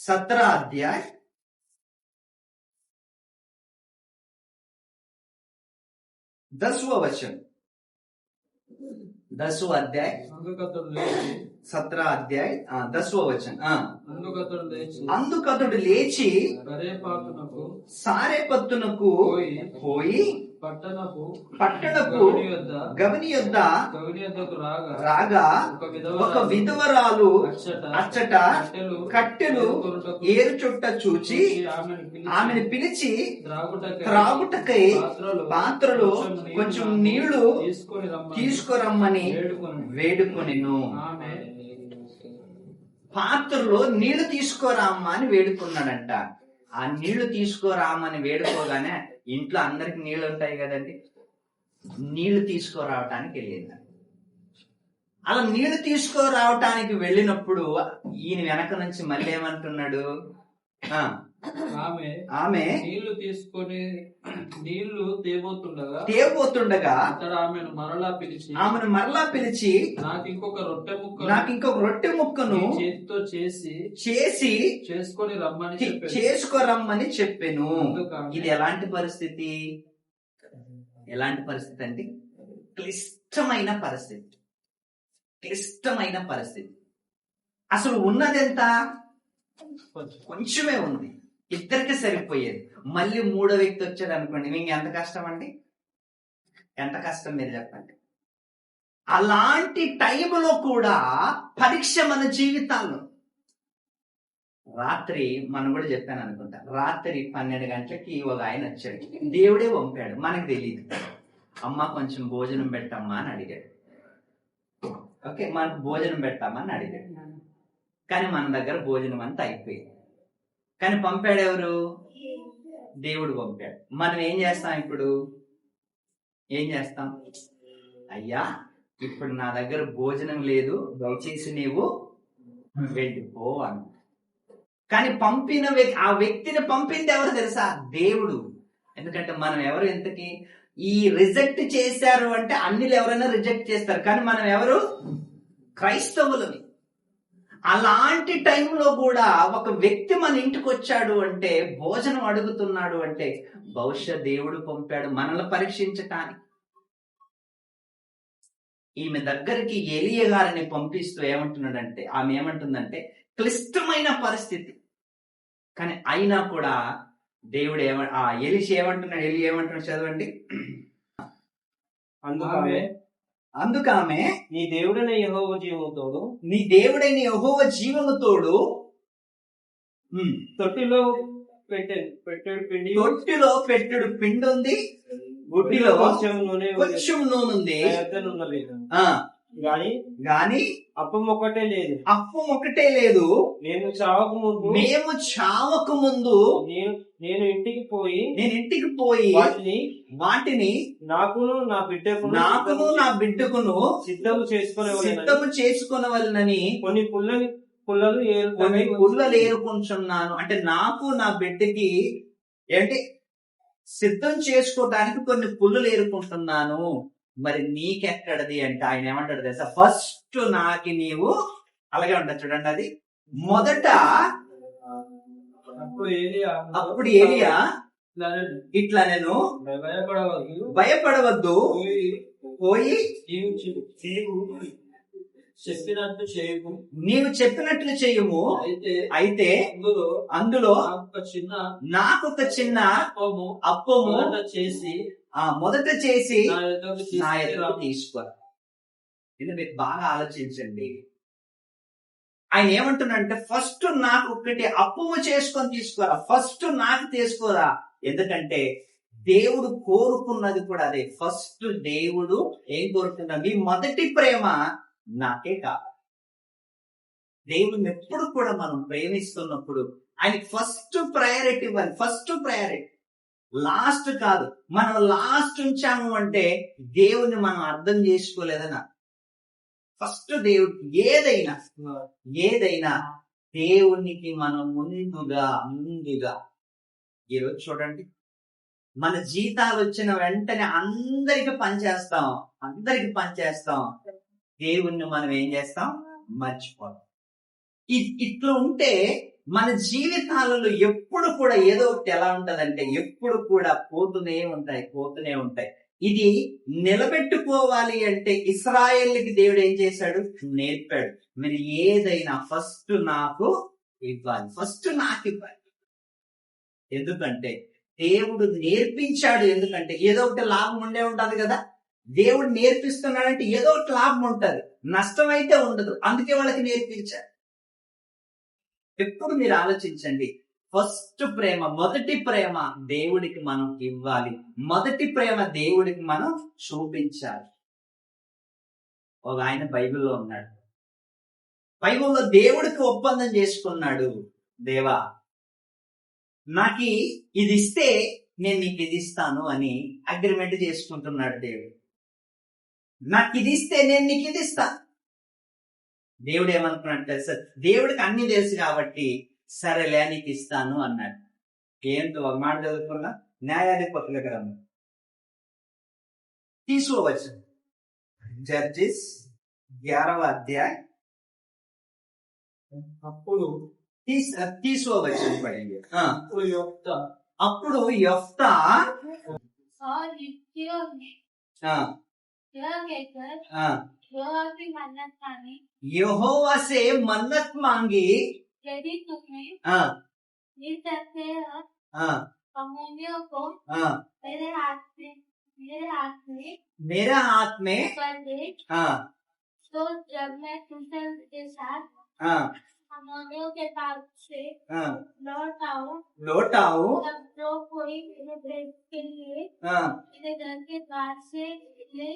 17 अध्याय 10वां वचन, 10वां अध्याय। సంఘకర్తలు లేచి 17 అధ్యాయ 10వ వచనం. అందుకతడు లేచి అందుకతడు లేచి సారెపత్తునకు పోయి పట్టణపు గవని యొద్ద యొద్దకు రాగా ఒక విధవరాలు అచ్చట కట్టెలు ఏరు చుట్ట చూచి ఆమెను పిలిచి త్రాగుటకై పాత్రలో కొంచెం నీళ్లు తీసుకురమ్మని వేడుకొనెను. పాత్రలో నీళ్లు తీసుకురామ్మా అని వేడుకున్నాడంట. ఆ నీళ్లు తీసుకురామని వేడుకోగానే ఇంట్లో అందరికి నీళ్లు ఉంటాయి కదండి, నీళ్లు తీసుకురావటానికి వెళ్ళింది. అలా నీళ్లు తీసుకురావటానికి వెళ్ళినప్పుడు ఈయన వెనక నుంచి మళ్ళీ ఏమంటున్నాడు, ఆమె నీళ్లు తీసుకొని నీళ్లు తేబోతుండగా ఆమెను మరలా పిలిచి నాకు ఇంకొక రొట్టె ముక్కను చేతితో చేసి చేసుకొని చెప్పాను. ఇది ఎలాంటి పరిస్థితి అంటే క్లిష్టమైన పరిస్థితి. అసలు ఉన్నదెంత? కొంచెమే ఉంది, ఇద్దరికి సరిపోయేది. మళ్ళీ మూడో వ్యక్తి వచ్చాడు అనుకోండి, మీకు ఎంత కష్టం అండి? ఎంత కష్టం మీరు చెప్పండి. అలాంటి టైంలో కూడా పరీక్ష మన జీవితాల్లో. రాత్రి మనం కూడా చెప్పాను అనుకుంటా, రాత్రి 12 గంటలకి ఒక ఆయన వచ్చాడు, దేవుడే పంపాడు, మనకు తెలియదు. అమ్మ కొంచెం భోజనం పెట్టమ్మా అని అడిగాడు. ఓకే, మనకు భోజనం పెట్టామని అడిగాడు. కానీ మన దగ్గర భోజనం అంతా అయిపోయింది. కానీ పంపాడు ఎవరు? దేవుడు పంపాడు. మనం ఏం చేస్తాం? ఏం చేస్తాం? అయ్యా, ఇప్పుడు నా దగ్గర భోజనం లేదు, దయచేసి నీవు వెళ్ళిపో అని. కానీ ఆ వ్యక్తిని పంపింది ఎవరు తెలుసా? దేవుడు. ఎందుకంటే మనం ఎవరు ఇంతకి ఈ రిజెక్ట్ చేశారు అంటే అన్నిలు ఎవరైనా రిజెక్ట్ చేస్తారు, కానీ మనం ఎవరు? క్రైస్తవులని. అలాంటి టైంలో కూడా ఒక వ్యక్తి మన ఇంటికి వచ్చాడు అంటే, భోజనం అడుగుతున్నాడు అంటే, బహుశా దేవుడు పంపాడు మనల్ని పరీక్షించటానికి. ఈమె దగ్గరికి ఎలియా గారిని పంపిస్తూ ఏమంటున్నాడంటే, ఆమె ఏమంటుందంటే క్లిష్టమైన పరిస్థితి. కానీ అయినా కూడా దేవుడు ఎలిషా ఏమంటున్నాడు? ఎలియా ఏమంటున్నాడు చదవండి. అందుకామె నీ దేవుడైన యెహోవా జీవముతోడు తొట్టిలో పెట్టెడు పిండి ఉంది, గుడ్డిలో కొంచెం నూనె ఉంది, గాని అప్పం ఒకటే లేదు. మేము చావకు ముందు నేను ఇంటికి పోయి వాటిని నాకును నా బిడ్డకును సిద్ధము చేసుకునవలనని కొన్ని పుల్లలు ఏరుకుంటున్నాను. అంటే నాకు నా బిడ్డకి ఏంటి సిద్ధం చేసుకోవడానికి కొన్ని పుల్లలు ఏరుకుంటున్నాను. మరి నీకెక్కడది అంటే ఆయన ఏమంటాడు తెలుసా? ఫస్ట్ నాకి నీవు, అలాగే ఉంటుంది చూడండి, అది మొదట. అప్పుడు ఏలియా ఇట్లా, నేను భయపడవద్దు, పోయి నీవు చెప్పినట్లు చేయము. అయితే అందులో నాకొక చిన్న అప్పము మొదట చేసి నా ఎదురు తీసుకో. ఇది మీకు బాగా ఆలోచించండి. ఆయన ఏమంటున్నాడంటే, ఫస్ట్ నాకు ఒకటి అప్పము చేసుకొని తీసుకోరా, ఫస్ట్ నాకు తీసుకోరా. ఎందుకంటే దేవుడు కోరుకున్నది కూడా అదే. ఫస్ట్ దేవుడు ఏం కోరుకున్నాడు? మీ మొదటి ప్రేమ నాకే కావాలి. దేవుడిని ఎప్పుడు కూడా మనం ప్రేమిస్తున్నప్పుడు ఆయన ఫస్ట్ ప్రయారిటీ ఇవ్వాలి. ఫస్ట్ ప్రయారిటీ, లాస్ట్ కాదు. మనం లాస్ట్ ఉంచాము అంటే దేవుని మనం అర్థం చేసుకోలేదనా. ఫస్ట్ దేవుడు ఏదైనా దేవునికి మనం ముందుగా ఈరోజు చూడండి, మన జీతాలు వచ్చిన వెంటనే అందరికి పనిచేస్తాం. దేవుణ్ణి మనం ఏం చేస్తాం? మర్చిపోతాం. ఇట్లా ఉంటే మన జీవితాలలో ఎప్పుడు కూడా ఏదో ఒకటి ఎలా ఉంటదంటే, ఎప్పుడు కూడా పోతూనే ఉంటాయి. ఇది నిలబెట్టుకోవాలి అంటే ఇశ్రాయేలుకి దేవుడు ఏం చేశాడు? నేర్పాడు. మీరు ఏదైనా ఫస్ట్ నాకు ఇవ్వాలి, ఫస్ట్ నాకు ఇవ్వాలి. ఎందుకంటే దేవుడు నేర్పించాడు. ఎందుకంటే ఏదో ఒకటి లాభం ఉండే ఉంటది కదా. దేవుడు నేర్పిస్తున్నాడంటే ఏదో ఒకటి లాభం ఉంటది, నష్టం అయితే ఉండదు. అందుకే వాళ్ళకి నేర్పించాడు. ఎప్పుడు మీరు ఆలోచించండి, ఫస్ట్ ప్రేమ, మొదటి ప్రేమ దేవుడికి మనం ఇవ్వాలి, మొదటి ప్రేమ దేవుడికి మనం చూపించాలి. ఒక ఆయన బైబిల్లో ఉన్నాడు. బైబిల్లో దేవుడికి ఒప్పందం చేసుకున్నాడు. దేవా, నాకు ఇది ఇస్తే నేను నీకు ఇది ఇస్తాను అని అగ్రిమెంట్ చేసుకుంటున్నాడు దేవుడు. నాకు ఇది ఇస్తే నేను నీకు ఇది ఇస్తాను. దేవుడు ఏమనుకున్నాడు తెలుసా? దేవుడికి అన్ని తెలుసు కాబట్టి సరేలే నీకు ఇస్తాను అన్నాడు. ఏంటో ఒక మాట చదువుకున్నా, న్యాయాధిపతుల గ్రంథం తీసుకోవచ్చు. జడ్జిస్ 11వ అధ్యాయం అప్పుడు తీసుకోవచ్చు. అప్పుడు యెఫ్తా और युक्तियों ने यह कहकर यहोवा की मन्नत मानी, यहोवा से मन्नत मांगी, यदि तुम्हें मिल सकते हो अमूल्यों को मेरे हाथ में कर दे, तो जब मैं तुझे के साथ अमूल्यों के पास से लौट आऊं तब जो कोई मेरे भेद के लिए मेरे घर के द्वार से निकले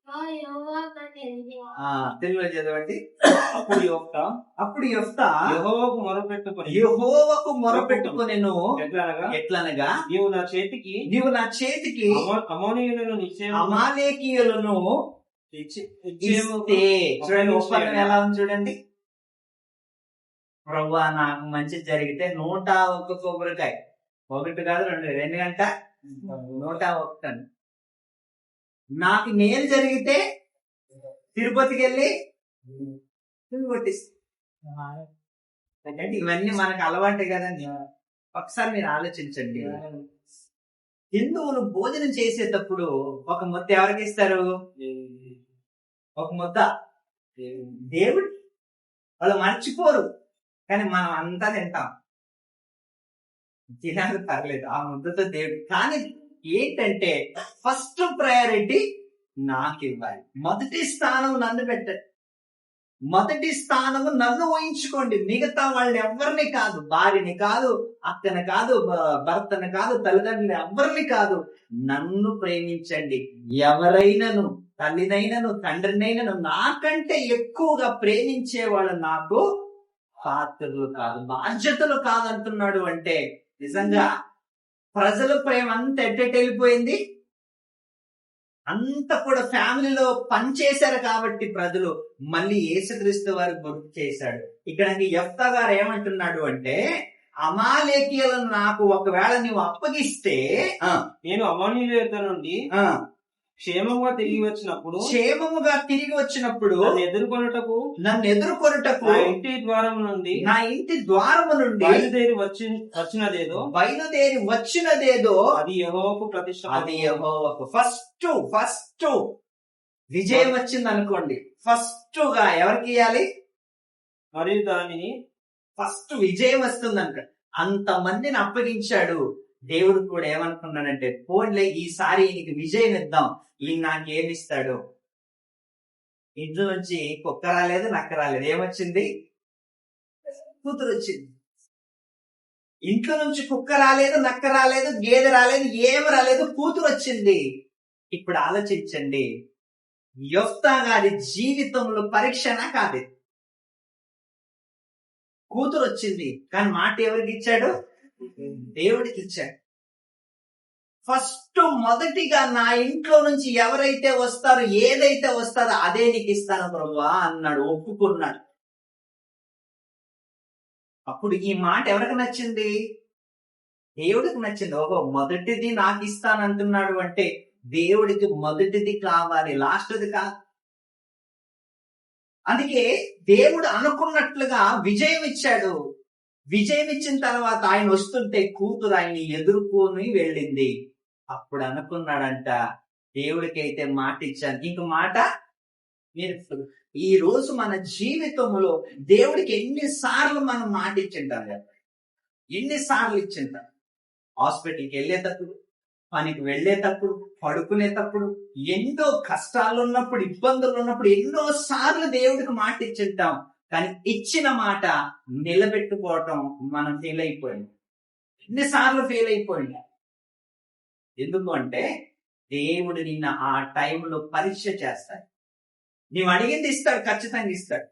वह यहोवा का निर्णय। తెలుగులో చదవండి. అప్పుడు యెఫ్తా యెహోవాకు మొరపెట్టుకొనెను. ఎట్లనగా నీవు నా చేతికి అమాలేకీయులను ఇస్తే. చూడండి ఒప్పందం ఎలా ఉంది చూడండి. ప్రభువా, నాకు మంచి జరిగితే 101 కొబ్బరికాయ, ఒకటి కాదు రెండు గంట 101. నాకు మేలు జరిగితే తిరుపతికి వెళ్ళి కొట్టిస్తా. ఇవన్నీ మనకు అలవాటే కదండి. ఒకసారి మీరు ఆలోచించండి. హిందువులు భోజనం చేసేటప్పుడు ఒక ముద్ద ఎవరికి ఇస్తారు? ఒక ముద్ద దేవుడు. వాళ్ళు మర్చిపోరు, కానీ మనం అంతా తింటాం. తినాలి పర్లేదు, ఆ ముద్దతో దేవుడు. కానీ ఏంటంటే ఫస్ట్ ప్రయారిటీ నాకు ఇవ్వాలి. మొదటి స్థానం నన్ను పెట్టండి, మొదటి స్థానము నన్ను ఊహించుకోండి. మిగతా వాళ్ళని ఎవరిని కాదు, భార్యని కాదు, అక్కని కాదు, భర్తని కాదు, తల్లిదండ్రులు ఎవరిని కాదు, నన్ను ప్రేమించండి. ఎవరైనాను, తల్లినైనను తండ్రినైనను నాకంటే ఎక్కువగా ప్రేమించే వాళ్ళు నాకు పాత్రలు కాదు, బాధ్యతలు కాదంటున్నాడు. అంటే నిజంగా ప్రజల ప్రేమ అంతా వెళ్ళిపోయింది. అంత కూడా ఫ్యామిలీలో పనిచేశారు కాబట్టి ప్రజలు మళ్ళీ యేసుక్రీస్తు వారు గుర్తు చేశాడు. ఇక్కడ యెఫ్తా గారు ఏమంటున్నాడు అంటే, అమాలేకీయులను నాకు ఒకవేళ నీవు అప్పగిస్తే నేను అమాలేకీయుల నుండి క్షేమముగా తిరిగి వచ్చినప్పుడు నన్ను ఎదుర్కొనుటకు నా ఇంటి ద్వారము నుండి బయలుదేరి వచ్చినదేదో అది యెహోవాకు ప్రతిష్ఠ. అది యెహోవాకు ఫస్ట్ విజయం వచ్చింది అనుకోండి. ఫస్ట్ గా ఎవరికి ఇవ్వాలి? మరియు దానిని ఫస్ట్ విజయం వస్తుంది అనుకో. అంతమందిని అప్పగించాడు. దేవుడు కూడా ఏమనుకున్నాడంటే, పోన్లే ఈసారి నీకు విజయం ఇద్దాం, ఈయన నాకేమిస్తాడు? ఇంట్లో నుంచి కుక్క రాలేదు, నక్క రాలేదు, ఏమొచ్చింది? కూతురు వచ్చింది. ఇంట్లో నుంచి కుక్క రాలేదు, నక్క రాలేదు, గేదె రాలేదు, ఏమి రాలేదు, కూతురు వచ్చింది. ఇప్పుడు ఆలోచించండి, యెఫ్తా గారి జీవితంలో పరీక్షనా కాదు. కూతురు వచ్చింది, కానీ మాట ఎవరికి ఇచ్చాడు? దేవుడికి ఇచ్చాడు. ఫస్ట్ మొదటిగా నా ఇంట్లో నుంచి ఎవరైతే వస్తారో, ఏదైతే వస్తారో అదే నీకు ఇస్తాను ప్రభువా అన్నాడు, ఒప్పుకున్నాడు. అప్పుడు ఈ మాట ఎవరికి నచ్చింది? దేవుడికి నచ్చింది. ఓహో, మొదటిది నాకు ఇస్తానంటున్నాడు అంటే దేవుడికి మొదటిది కావాలి, లాస్ట్ది కాదు. అందుకే దేవుడు అనుకున్నట్లుగా విజయం ఇచ్చాడు. విజయం ఇచ్చిన తర్వాత ఆయన వస్తుంటే కూతురు ఆయన్ని ఎదుర్కొని వెళ్ళింది. అప్పుడు అనుకున్నాడంట, దేవుడికి అయితే మాట ఇచ్చాను, ఇంక మాట మీరు ఈ రోజు మన జీవితంలో దేవుడికి ఎన్నిసార్లు మనం మాట ఇచ్చింటాం కదా, ఎన్నిసార్లు ఇచ్చింటాం. హాస్పిటల్కి వెళ్ళేటప్పుడు, పనికి వెళ్ళేటప్పుడు, పడుకునేటప్పుడు, ఎన్నో కష్టాలు ఉన్నప్పుడు, ఇబ్బందులు ఉన్నప్పుడు ఎన్నో సార్లు దేవుడికి మాట ఇచ్చింటాం. కానీ ఇచ్చిన మాట నిలబెట్టుకోవటం మనం ఫెయిల్ అయిపోయాం. ఎన్నిసార్లు ఫెయిల్ అయిపోయింది. ఎందుకు అంటే దేవుడు నిన్న ఆ టైంలో పరీక్ష చేస్తాడు. నీవు అడిగింది ఇస్తాడు, ఖచ్చితంగా ఇస్తాడు.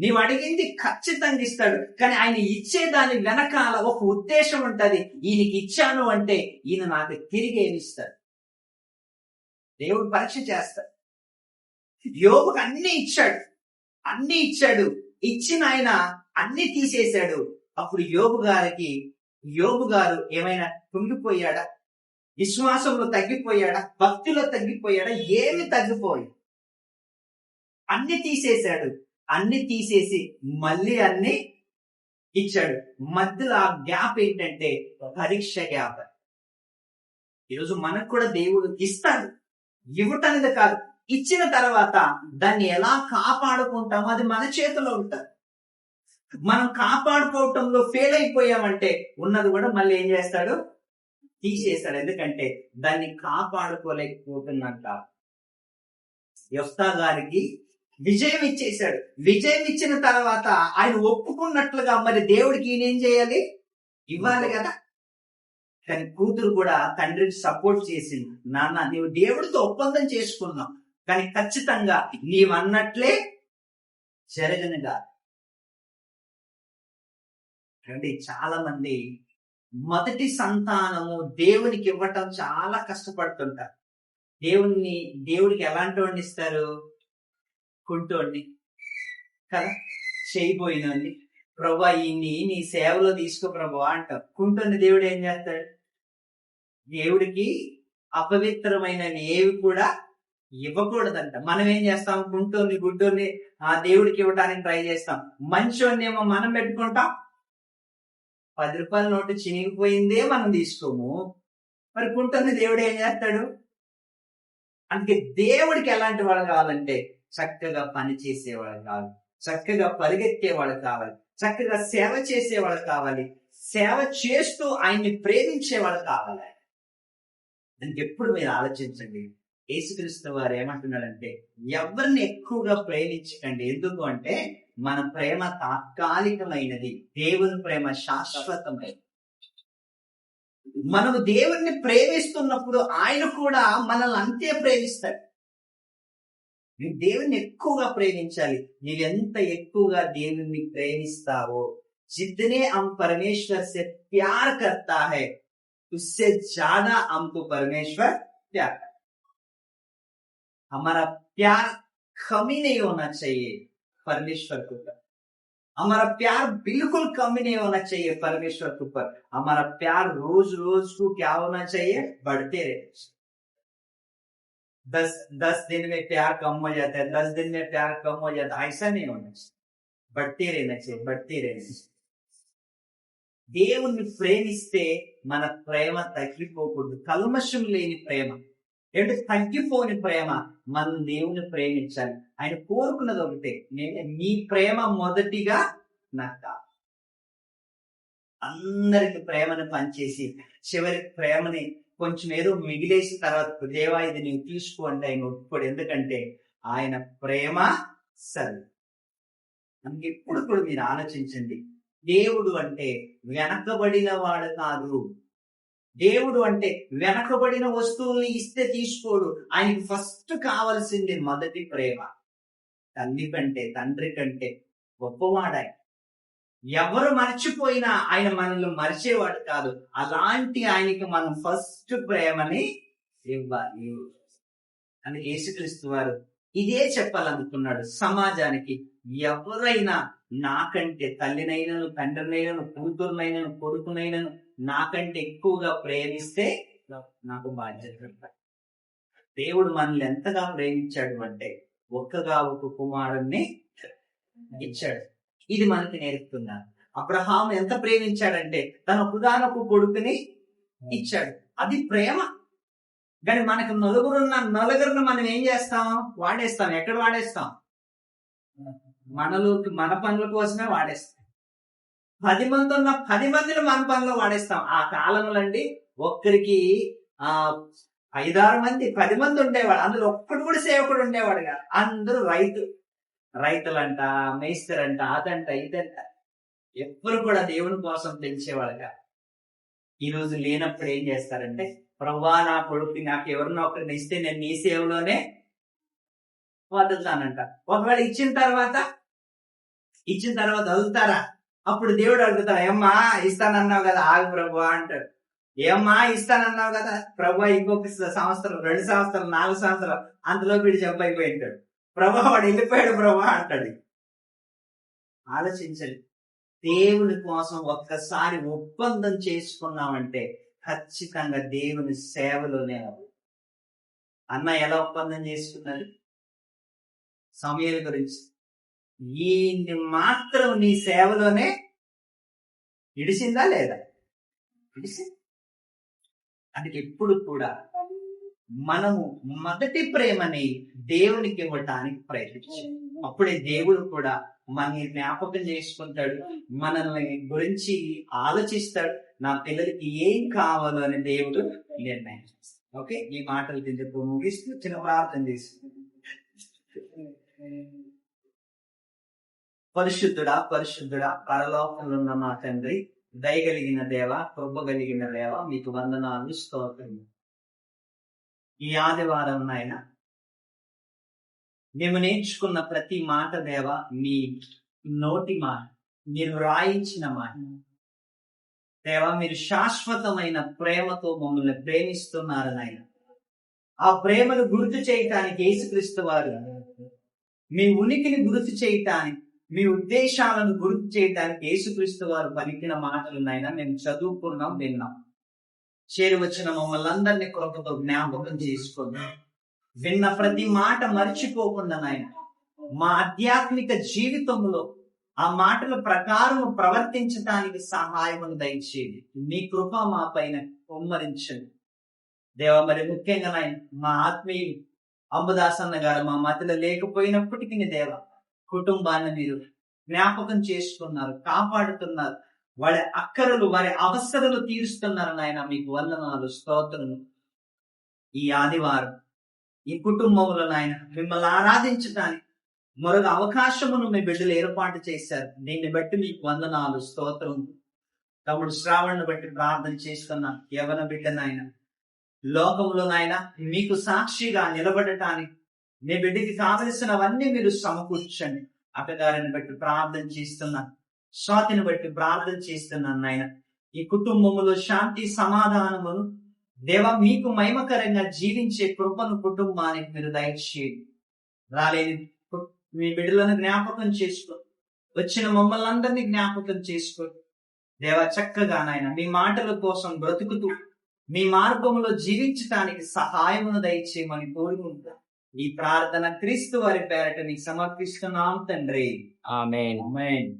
నీవు అడిగింది ఖచ్చితంగా ఇస్తాడు. కానీ ఆయన ఇచ్చే దాని వెనకాల ఒక ఉద్దేశం ఉంటది. ఈయనకి ఇచ్చాను అంటే ఈయన నాకు తిరిగి ఏమిస్తాడు. దేవుడు పరీక్ష చేస్తాడు. యోబుకు అన్ని ఇచ్చాడు. ఇచ్చిన ఆయన అన్ని తీసేశాడు. అప్పుడు యోబు గారు ఏమైనా కుంగిపోయాడా? విశ్వాసంలో తగ్గిపోయాడా? భక్తిలో తగ్గిపోయాడా? ఏమి తగ్గిపోయి అన్ని తీసేశాడు. అన్ని తీసేసి మళ్ళీ అన్ని ఇచ్చాడు. మధ్యలో ఆ గ్యాప్ ఏంటంటే పరీక్ష గ్యాప్. ఈరోజు మనకు కూడా దేవుడు ఇస్తాడు. ఇవ్వటనేది కాదు, ఇచ్చిన తర్వాత దాన్ని ఎలా కాపాడుకుంటామో అది మన చేతిలో ఉంటుంది. మనం కాపాడుకోవటంలో ఫెయిల్ అయిపోయామంటే ఉన్నది కూడా మళ్ళీ ఏం చేస్తాడు? తీసేస్తాడు. ఎందుకంటే దాన్ని కాపాడుకోలేకపోతున్నంట. యెఫ్తా గారికి విజయం ఇచ్చేశాడు. విజయం ఇచ్చిన తర్వాత ఆయన ఒప్పుకున్నట్లుగా మరి దేవుడికి ఈయన ఏం చేయాలి? ఇవ్వాలి కదా. కానీ కూతురు కూడా తండ్రికి సపోర్ట్ చేసింది. నాన్న, నీవు దేవుడితో ఒప్పందం చేసుకున్నావు, కానీ ఖచ్చితంగా నీవన్నట్లే జరగనుగా. అంటే చాలా మంది మొదటి సంతానము దేవునికి ఇవ్వటం చాలా కష్టపడుతుంటారు. దేవుడికి ఎలాంటి వాడిని ఇస్తారు? కుంటోడిని కదా, చేయిపోయినోడిని. ప్రభా ఈయన్ని నీ సేవలో తీసుకో ప్రభా అంటారు. కుంటోని దేవుడు ఏం చేస్తాడు? దేవుడికి అపవిత్రమైన ఏవి కూడా ఇవ్వకూడదంట. మనం ఏం చేస్తాం? కుంటోని గుడ్డోని దేవుడికి ఇవ్వడానికి ట్రై చేస్తాం. మంచోడిని ఏమో మనం పెట్టుకుంటాం. 10 రూపాయల నోటు చినిగిపోయిందే మనం తీసుకోము. మరి కుంటోని దేవుడు ఏం చేస్తాడు? అందుకే దేవుడికి ఎలాంటి వాళ్ళు కావాలంటే చక్కగా పని చేసేవాళ్ళు కావాలి, చక్కగా పరిగెత్తేవాళ్ళు కావాలి, చక్కగా సేవ చేసేవాళ్ళు కావాలి, సేవ చేస్తూ ఆయన్ని ప్రేమించేవాళ్ళు కావాలి. దానికి ఎప్పుడు మీరు ఆలోచించండి. యేసుక్రీస్తు వారు ఏమంటున్నాడంటే ఎవరిని ఎక్కువగా ప్రేమించకండి. ఎందుకు అంటే మన ప్రేమ తాత్కాలికమైనది, దేవుని ప్రేమ శాశ్వతమైనది. మనము దేవుణ్ణి ప్రేమిస్తున్నప్పుడు ఆయన కూడా మనల్ని అంతే ప్రేమిస్తాడు. నువ్వు దేవుణ్ణి ఎక్కువగా ప్రేమించాలి. నీవెంత ఎక్కువగా దేవుణ్ణి ప్రేమిస్తావో, जितने हम परमेश्वर से प्यार करता है उससे ज्यादा हमको परमेश्वर प्यार करता है. हमारा प्यार कमी नहीं होना चाहिए परमेश्वर के ऊपर. हमारा प्यार बिल्कुल कमी नहीं होना चाहिए परमेश्वर के ऊपर. हमारा प्यार रोज रोज को क्या होना चाहिए? बढ़ते रहे. 10 दिन में प्यार कम हो जाता है, 10 दिन में प्यार कम हो जाता है. ऐसा नहीं होना चाहिए. बढ़ते रहना चाहिए. దేవుణ్ణి ప్రేమిస్తే మన ప్రేమ తగ్గిపోకూడదు. కల్మషం లేని ప్రేమ, అంటే తగ్గిపోని ప్రేమ. మనం దేవుని ప్రేమించాలి. ఆయన కోరుకున్నది ఒకటే, నీ ప్రేమ మొదటిగా నాకు. అందరికి ప్రేమను పనిచేసి చివరి ప్రేమని కొంచెం ఏదో మిగిలేసిన తర్వాత దేవా ఇది నీవు తీసుకోండి ఆయన ఒప్పుకోడు. ఎందుకంటే ఆయన ప్రేమ సరి. అందుకే ఇప్పుడు కూడా మీరు ఆలోచించండి. దేవుడు అంటే వెనకబడిన వాడు కాదు. దేవుడు అంటే వెనకబడిన వస్తువుల్ని ఇస్తే తీసుకోడు. ఆయనకి ఫస్ట్ కావాల్సింది మొదటి ప్రేమ. తల్లి కంటే తండ్రి కంటే గొప్పవాడాయి. ఎవరు మర్చిపోయినా ఆయన మనల్ని మరిచేవాడు కాదు. అలాంటి ఆయనకి మనం ఫస్ట్ ప్రేమని ఇవ్వాలి అని యేసుక్రీస్తు వారు ఇదే చెప్పాలనుకున్నాడు సమాజానికి. ఎవరైనా నాకంటే తల్లినైనను, తండ్రినైనను, కూతురునైనను, కొడుకునైనను నాకంటే ఎక్కువగా ప్రేమిస్తే నాకు బాధ్యత. దేవుడు మనల్ని ఎంతగా ప్రేమించాడు అంటే ఒక్క కుమారుణ్ణి ఇచ్చాడు. ఇది మనకి నేర్పుతున్నారు. అబ్రహాం ఎంత ప్రేమించాడంటే తన ఒక్కగానొక్క కొడుకుని ఇచ్చాడు. అది ప్రేమ. కానీ మనకు నలుగురిని మనం ఏం చేస్తాం? వాడేస్తాం. ఎక్కడ వాడేస్తాం? మన పనుల కోసమే వాడేస్తాం. 10 మంది ఉన్న 10 మందిని మన పనిలో వాడేస్తాం. ఆ కాలంలో అండి ఒక్కరికి 5-6 మంది 10 మంది ఉండేవాడు. అందులో ఒక్కడు కూడా సేవకుడు ఉండేవాడు కాదు. అందరూ రైతులంట, మేస్తరంట, అదంట ఇదంట. ఎవ్వరు కూడా దేవుని కోసం తెలిసేవాడుగా. ఈ రోజు లేనప్పుడు ఏం చేస్తారంటే, ప్రభువా నా కొడుకు నాకు ఎవరినో ఒకరిని ఇస్తే నేను నీ సేవలోనే వదులుతానంట. ఒకవేళ ఇచ్చిన తర్వాత వదులుతారా? అప్పుడు దేవుడు అడుగుతాడు, ఏమ్మా ఇస్తానన్నావు కదా, ఆగు ప్రభువా అంటాడు. ఏమ్మా ఇస్తానన్నావు కదా ప్రభువా, ఇంకొక సంవత్సరం, 2 సంవత్సరాలు, 4 సంవత్సరాలు, అంతలో వీడు జబ్బైపోయింటాడు. ప్రభువా వాడు వెళ్ళిపోయాడు ప్రభువా అంటాడు. ఆలోచించండి, దేవుని కోసం ఒక్కసారి ఒప్పందం చేసుకున్నామంటే ఖచ్చితంగా దేవుని సేవలోనే. అన్న ఎలా ఒప్పందం చేసుకున్నది? సమయాల గురించి, ఈ మాత్రం నీ సేవలోనే ఇడిసిందా లేదా? ఇడిసింది. అందుకే ఎప్పుడు కూడా మనము మొదటి ప్రేమని దేవునికి ఇవ్వటానికి ప్రయత్నించాలి. అప్పుడే దేవుడు కూడా మనల్ని జ్ఞాపకం చేసుకుంటాడు, మనల్ని గురించి ఆలోచిస్తాడు. నా పిల్లలకి ఏం కావాలో అని దేవుడు నిర్ణయం చేస్తాడు. ఓకే, ఈ మాటలు చెప్పు ముగిస్తూ చిన్న ప్రార్థన చేస్తుంది. పరిశుద్ధుడా పరలోకంలో ఉన్న మా తండ్రి, దయగలిగిన దేవ, కృప కలిగిన దేవ, మీకు వందనాలు, స్తోత్రం. ఈ ఆదివారం నాయన మేము నేర్చుకున్న ప్రతి మాట దేవ, మీ నోటి మాట, మీరు రాయించిన మాట దేవ, మీరు శాశ్వతమైన ప్రేమతో మమ్మల్ని ప్రేమిస్తున్నారు నాయన. ఆ ప్రేమను గుర్తు చేయటానికి యేసుక్రీస్తు వారు మీ ఉనికిని గుర్తు చేయటానికి, మీ ఉద్దేశాలను గుర్తు చేయటానికి యేసుక్రీస్తు వారు పలికిన మాటలు నాయన మేము చదువుకున్నాం, విన్నాం. చేరి వచ్చిన మమ్మల్ని అందరినీ కృపతో జ్ఞాపకం చేసుకున్నాం. విన్న ప్రతి మాట మర్చిపోకుండా నాయన మా ఆధ్యాత్మిక జీవితంలో ఆ మాటల ప్రకారం ప్రవర్తించడానికి సహాయం దయచేయండి. మీ కృప మా పైన కుమ్మరించండి దేవ. మరి ముఖ్యంగా నాయన మా ఆత్మీయులు అంబుదాసన్న గారు మా మధ్యలో లేకపోయినప్పటికీ దేవ, కుటుంబాన్ని మీరు జ్ఞాపకం చేసుకున్నారు, కాపాడుతున్నారు. వారి అక్కరలు, వారి అవసరాలు తీరుస్తున్నారు నాయన. మీకు వందనాలు, స్తోత్రము. ఈ ఆదివారం ఈ కుటుంబంలో నాయన మిమ్మల్ని ఆరాధించడానికి మరొక అవకాశమును మీ బిడ్డలు ఏర్పాటు చేశారు. దీన్ని బట్టి మీకు వందనాలు, స్తోత్రం. తమ్ముడు శ్రావణ్ను బట్టి ప్రార్థన చేస్తున్నా. యవన బిడ్డ నాయన లోకంలో నాయన మీకు సాక్షిగా నిలబడటానికి మీ బిడ్డకి కావలసినవన్నీ మీరు సమకూర్చండి. అక్కగారిని బట్టి ప్రార్థన చేస్తున్నాను, స్వాతిని బట్టి ప్రార్థన చేస్తున్నాను నాయన. ఈ కుటుంబములో శాంతి సమాధానమును దేవ, మీకు మహిమకరంగా జీవించే కృపను కుటుంబానికి మీరు దయచేయండి. రాలేని మీ బిడ్డలను జ్ఞాపకం చేసుకో, వచ్చిన మమ్మల్ని అందరినీ జ్ఞాపకం చేసుకో దేవ. చక్కగా నాయన మీ మాటల కోసం బ్రతుకుతూ మీ మార్గంలో జీవించటానికి సహాయమును దయచేయమని కోరుకుంటా. ఈ ప్రార్థన క్రీస్తు వారి పేరట నీకు సమర్పిస్తున్నాం తండ్రి. ఆమేన్.